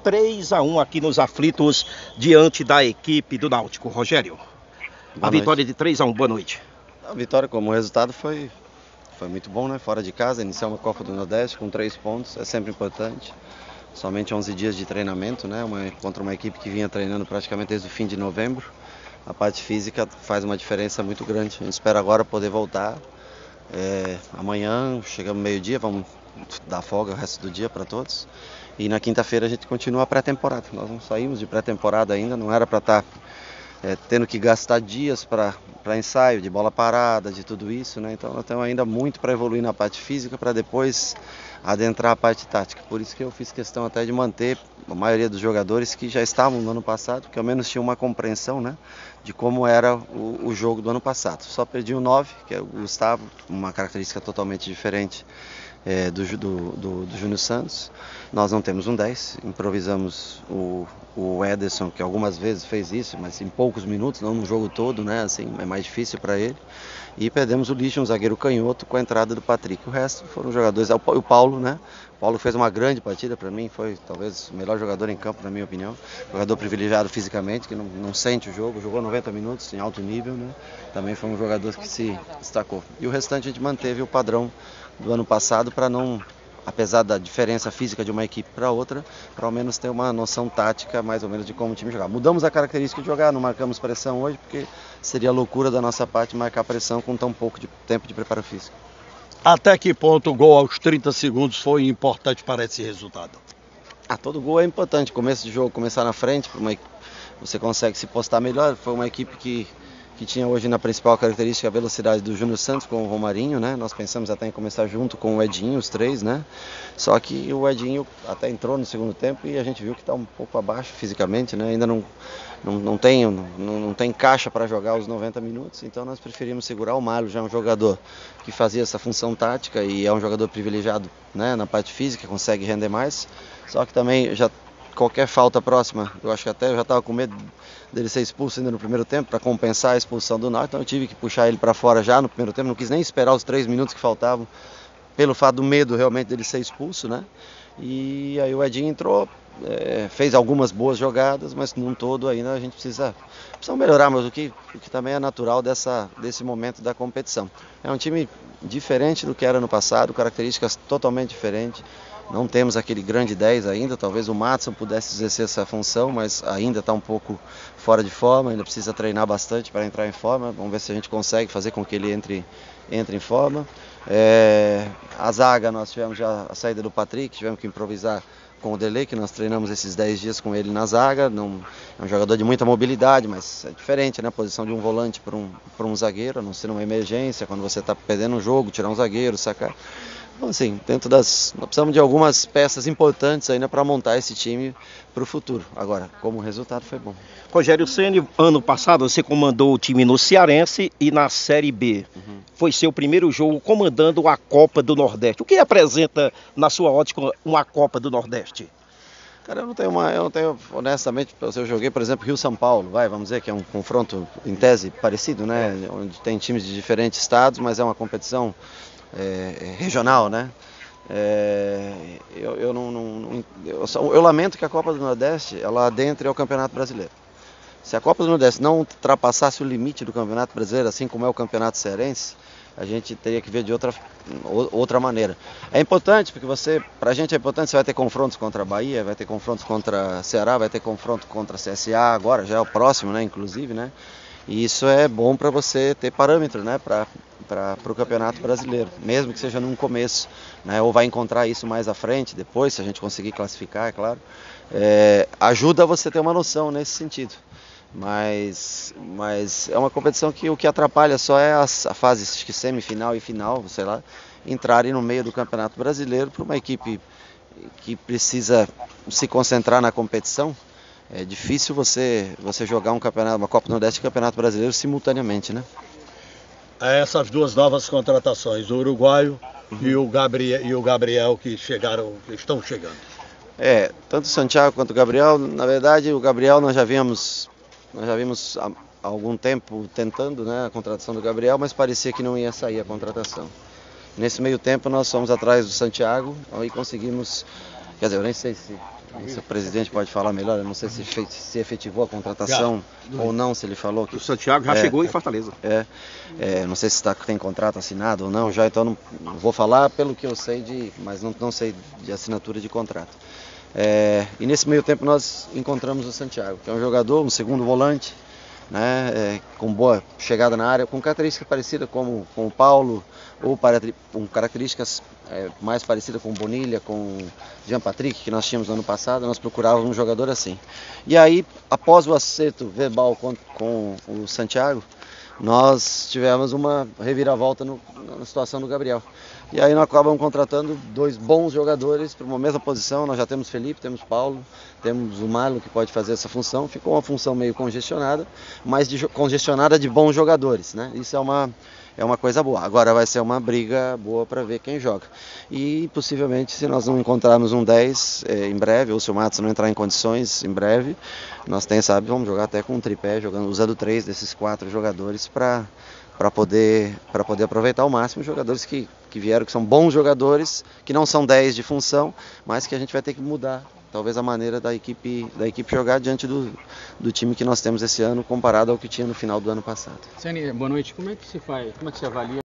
3-1 aqui nos aflitos diante da equipe do Náutico. Rogério, a vitória de 3-1, boa noite. A vitória como resultado foi muito bom, né? Fora de casa, iniciar uma Copa do Nordeste com 3 pontos, é sempre importante. Somente 11 dias de treinamento, né? Contra uma equipe que vinha treinando praticamente desde o fim de novembro. A parte física faz uma diferença muito grande. A gente espera agora poder voltar. Amanhã, chegamos meio-dia, vamos dar folga o resto do dia para todos. E na quinta-feira a gente continua a pré-temporada. Nós não saímos de pré-temporada ainda, não era para estar tendo que gastar dias para ensaio, de bola parada, de tudo isso, né? Então nós temos ainda muito para evoluir na parte física para depois adentrar a parte tática. Por isso que eu fiz questão até de manter a maioria dos jogadores que já estavam no ano passado, que ao menos tinham uma compreensão, né, de como era o jogo do ano passado. Só perdi o 9, que é o Gustavo, uma característica totalmente diferente do Júnior Santos. Nós não temos um 10, improvisamos o Ederson, que algumas vezes fez isso, mas em poucos minutos, não no jogo todo, né? Assim, é mais difícil para ele. E perdemos o Lixo, um zagueiro canhoto, com a entrada do Patrick. O resto foram jogadores, o Paulo, né? O Paulo fez uma grande partida para mim, foi talvez o melhor jogador em campo, na minha opinião. Jogador privilegiado fisicamente, que não sente o jogo, jogou 90 minutos em alto nível, né? Também foi um jogador que se destacou. E o restante a gente manteve o padrão do ano passado para não, apesar da diferença física de uma equipe para outra, para ao menos ter uma noção tática mais ou menos de como o time jogar. Mudamos a característica de jogar, não marcamos pressão hoje, porque seria loucura da nossa parte marcar pressão com tão pouco de tempo de preparo físico. Até que ponto o gol aos 30 segundos foi importante para esse resultado? Todo gol é importante. Começo de jogo, começar na frente, você consegue se postar melhor. Foi uma equipe que tinha hoje na principal característica a velocidade do Júnior Santos com o Romarinho, né? Nós pensamos até em começar junto com o Edinho, os três, né? Só que o Edinho até entrou no segundo tempo e a gente viu que está um pouco abaixo fisicamente, né? Ainda não tem caixa para jogar os 90 minutos, então nós preferimos segurar o Mário, já é um jogador que fazia essa função tática e é um jogador privilegiado, né? Na parte física, consegue render mais, só que também qualquer falta próxima, eu acho que até eu já estava com medo dele ser expulso ainda no primeiro tempo, para compensar a expulsão do Náutico, então eu tive que puxar ele para fora já no primeiro tempo, não quis nem esperar os 3 minutos que faltavam, pelo fato do medo realmente dele ser expulso, né? E aí o Edinho entrou, fez algumas boas jogadas, mas num todo ainda a gente precisa melhorar, mas o que também é natural desse momento da competição. É um time diferente do que era no passado, características totalmente diferentes. Não temos aquele grande 10 ainda, talvez o Matson pudesse exercer essa função, mas ainda está um pouco fora de forma, ainda precisa treinar bastante para entrar em forma. Vamos ver se a gente consegue fazer com que ele entre em forma. A zaga, nós tivemos já a saída do Patrick, tivemos que improvisar com o Delay, que nós treinamos esses 10 dias com ele na zaga. Não, é um jogador de muita mobilidade, mas é diferente, né? A posição de um volante para um zagueiro, a não ser uma emergência, quando você está perdendo um jogo, tirar um zagueiro, sacar. Então, assim, nós precisamos de algumas peças importantes ainda para montar esse time para o futuro. Agora, como resultado foi bom. Rogério Ceni, ano passado você comandou o time no Cearense e na Série B. Foi seu primeiro jogo comandando a Copa do Nordeste. O que apresenta, na sua ótica, uma Copa do Nordeste? Cara, eu não tenho, honestamente, eu joguei, por exemplo, Rio-São Paulo, vamos dizer que é um confronto, em tese, parecido, né? Onde tem times de diferentes estados, mas é uma competição regional, né? Eu lamento que a Copa do Nordeste ela adentre ao Campeonato Brasileiro. Se a Copa do Nordeste não ultrapassasse o limite do Campeonato Brasileiro, assim como é o Campeonato Cearense, a gente teria que ver de outra maneira. É importante, porque pra gente é importante, você vai ter confrontos contra a Bahia, vai ter confrontos contra Ceará, vai ter confronto contra a CSA, agora já é o próximo, né, inclusive, né? E isso é bom para você ter parâmetro, né, para o Campeonato Brasileiro, mesmo que seja num começo, né, ou vai encontrar isso mais à frente, depois, se a gente conseguir classificar, é claro. Ajuda você a ter uma noção nesse sentido. Mas é uma competição que o que atrapalha só é a fase semifinal e final, sei lá, entrarem no meio do Campeonato Brasileiro para uma equipe que precisa se concentrar na competição. É difícil você jogar uma Copa do Nordeste e Campeonato Brasileiro simultaneamente, né? Essas duas novas contratações, o uruguaio e o Gabriel que estão chegando. Tanto o Santiago quanto o Gabriel, na verdade o Gabriel nós já vimos há algum tempo tentando, né, a contratação do Gabriel, mas parecia que não ia sair a contratação. Nesse meio tempo nós fomos atrás do Santiago e conseguimos Quer dizer, eu nem sei se o presidente pode falar melhor, eu não sei se efetivou a contratação ou não, se ele falou que... O Santiago já chegou em Fortaleza. Não sei se tem contrato assinado ou não, já então não vou falar pelo que eu sei, mas não sei de assinatura de contrato. E nesse meio tempo nós encontramos o Santiago, que é um jogador, um segundo volante, né, com boa chegada na área, com características parecidas com o Paulo, ou com características mais parecidas com o Bonilha, com o Jean Patrick, que nós tínhamos no ano passado. Nós procurávamos um jogador assim. E aí, após o acerto verbal com o Santiago, nós tivemos uma reviravolta na situação do Gabriel. E aí nós acabamos contratando dois bons jogadores para uma mesma posição. Nós já temos Felipe, temos Paulo, temos o Marlon que pode fazer essa função. Ficou uma função meio congestionada, mas congestionada de bons jogadores, né? Isso é uma coisa boa. Agora vai ser uma briga boa para ver quem joga. E possivelmente, se nós não encontrarmos um 10 em breve, ou se o Matos não entrar em condições em breve, nós vamos jogar até com um tripé, usando 3 desses 4 jogadores para poder aproveitar ao máximo os jogadores que vieram, que são bons jogadores, que não são 10 de função, mas que a gente vai ter que mudar talvez a maneira da equipe jogar diante do time que nós temos esse ano comparado ao que tinha no final do ano passado. Ceni, boa noite. Como é que se faz? Como é que você avalia